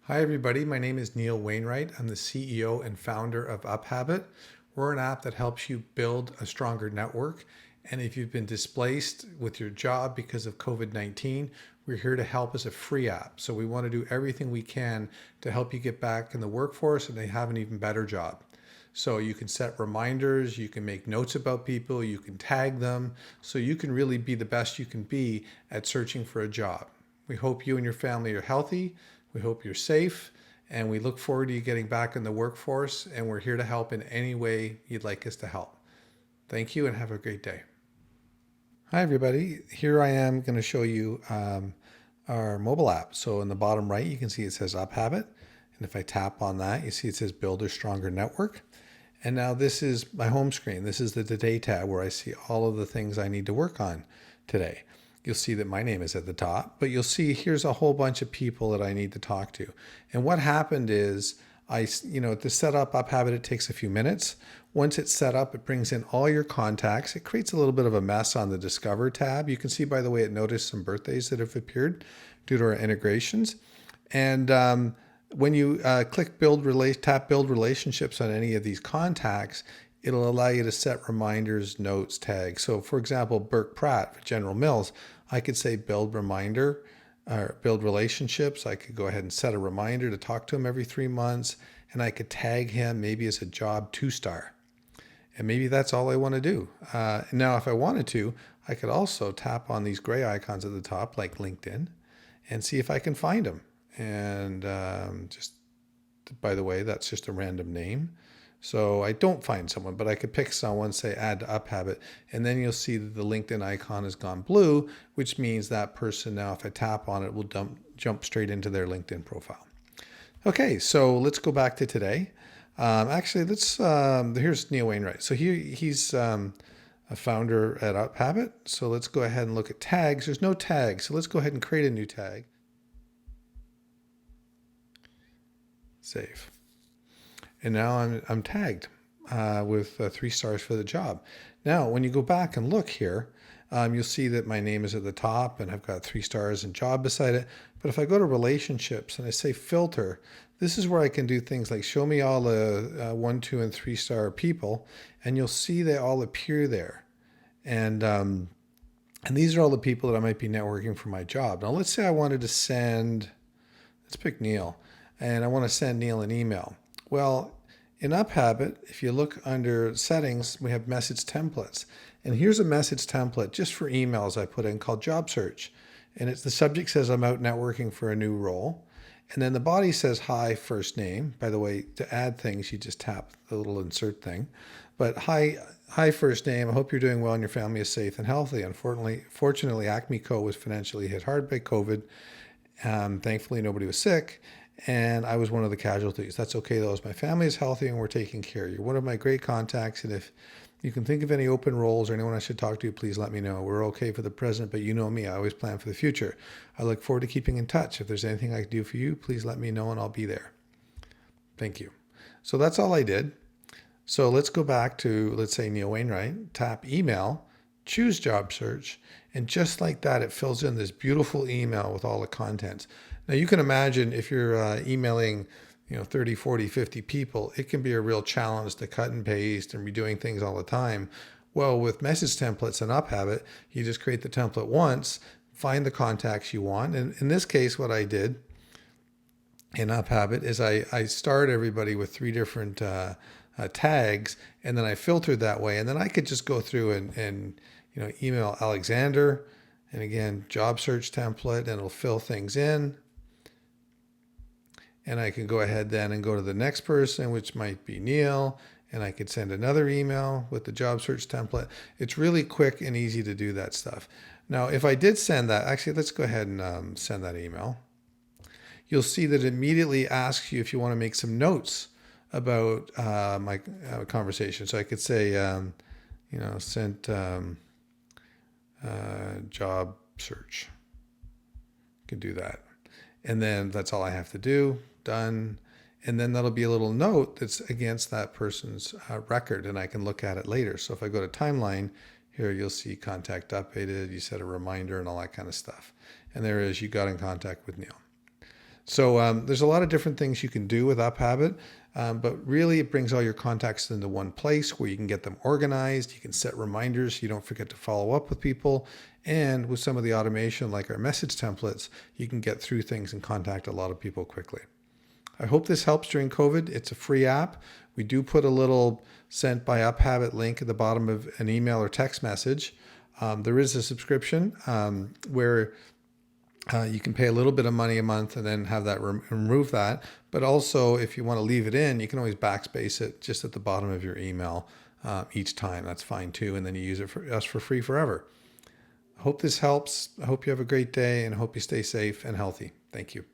Hi everybody, my name is Neil Wainwright. I'm the CEO and founder of UpHabit. We're an app that helps you build a stronger network. And if you've been displaced with your job because of COVID-19, we're here to help as a free app. So we want to do everything we can to help you get back in the workforce and to have an even better job. So you can set reminders, you can make notes about people, you can tag them, so you can really be the best you can be at searching for a job. We hope you and your family are healthy. We hope you're safe, and we look forward to you getting back in the workforce, and we're here to help in any way you'd like us to help. Thank you and have a great day. Hi everybody, here I am going to show you our mobile app. So in the bottom right you can see it says UpHabit, and if I tap on that you see it says Build a Stronger Network. And now this is my home screen. This is the Today tab where I see all of the things I need to work on today. You'll see that my name is at the top, but you'll see here's a whole bunch of people that I need to talk to. And what happened is to set up UpHabit, it takes a few minutes. Once it's set up, it brings in all your contacts. It creates a little bit of a mess on the Discover tab. You can see, by the way, it noticed some birthdays that have appeared due to our integrations. And when you tap Build Relationships on any of these contacts, it'll allow you to set reminders, notes, tags. So for example, Burke Pratt for General Mills, I could say build reminder or build relationships. I could go ahead and set a reminder to talk to him every 3 months, and I could tag him maybe as a job 2-star. And maybe that's all I want to do. Now, if I wanted to, I could also tap on these gray icons at the top, like LinkedIn, and see if I can find him. And just, by the way, that's just a random name. So I don't find someone, but I could pick someone, say add to UpHabit, and then you'll see that the LinkedIn icon has gone blue, which means that person now, if I tap on it, will jump straight into their LinkedIn profile. Okay, so let's go back to today. Here's Neil Wainwright. So he's a founder at UpHabit. So let's go ahead and look at tags. There's no tag, so let's go ahead and create a new tag. Save. And now I'm tagged with 3 stars for the job. Now, when you go back and look here, you'll see that my name is at the top and I've got 3 stars and job beside it. But if I go to relationships and I say filter, this is where I can do things like show me all the 1, 2, and 3 star people, and you'll see they all appear there. And these are all the people that I might be networking for my job. Now, let's say I wanted to send, let's pick Neil, and I want to send Neil an email. Well, in UpHabit, if you look under settings, we have message templates. And here's a message template just for emails I put in called job search. And the subject says I'm out networking for a new role. And then the body says hi, first name. By the way, to add things, you just tap the little insert thing. But hi, first name. I hope you're doing well and your family is safe and healthy. Fortunately, Acme Co. was financially hit hard by COVID. Thankfully, nobody was sick. And I was one of the casualties. That's okay though, as my family is healthy and we're taking care of you. You're one of my great contacts, and if you can think of any open roles or anyone I should talk to, please let me know. We're okay for the present, but you know me, I always plan for the future. I look forward to keeping in touch. If there's anything I can do for you, please let me know and I'll be there. Thank you. So that's all I did. So let's go back to, let's say Neil Wainwright, tap email, choose job search, and just like that, it fills in this beautiful email with all the contents. Now you can imagine if you're emailing 30, 40, 50 people, it can be a real challenge to cut and paste and be doing things all the time. Well, with message templates and UpHabit, you just create the template once, find the contacts you want. And in this case, what I did in UpHabit is I start everybody with 3 different tags, and then I filtered that way. And then I could just go through and email Alexander, and again, job search template, and it'll fill things in. And I can go ahead then and go to the next person, which might be Neil, and I could send another email with the job search template. It's really quick and easy to do that stuff. Now, if I did send that, actually, let's go ahead and send that email. You'll see that it immediately asks you if you want to make some notes about my conversation. So I could say, sent job search. You can do that. And then that's all I have to do. Done. And then that'll be a little note that's against that person's record, and I can look at it later. So if I go to timeline, here you'll see contact updated, you set a reminder and all that kind of stuff. And there is, you got in contact with Neil. So there's a lot of different things you can do with UpHabit, but really it brings all your contacts into one place where you can get them organized. You can set reminders so you don't forget to follow up with people. And with some of the automation like our message templates, you can get through things and contact a lot of people quickly. I hope this helps during COVID. It's a free app. We do put a little sent by UpHabit link at the bottom of an email or text message. There is a subscription where you can pay a little bit of money a month and then have that remove that. But also, if you want to leave it in, you can always backspace it just at the bottom of your email each time. That's fine too. And then you use it for us for free forever. I hope this helps. I hope you have a great day and I hope you stay safe and healthy. Thank you.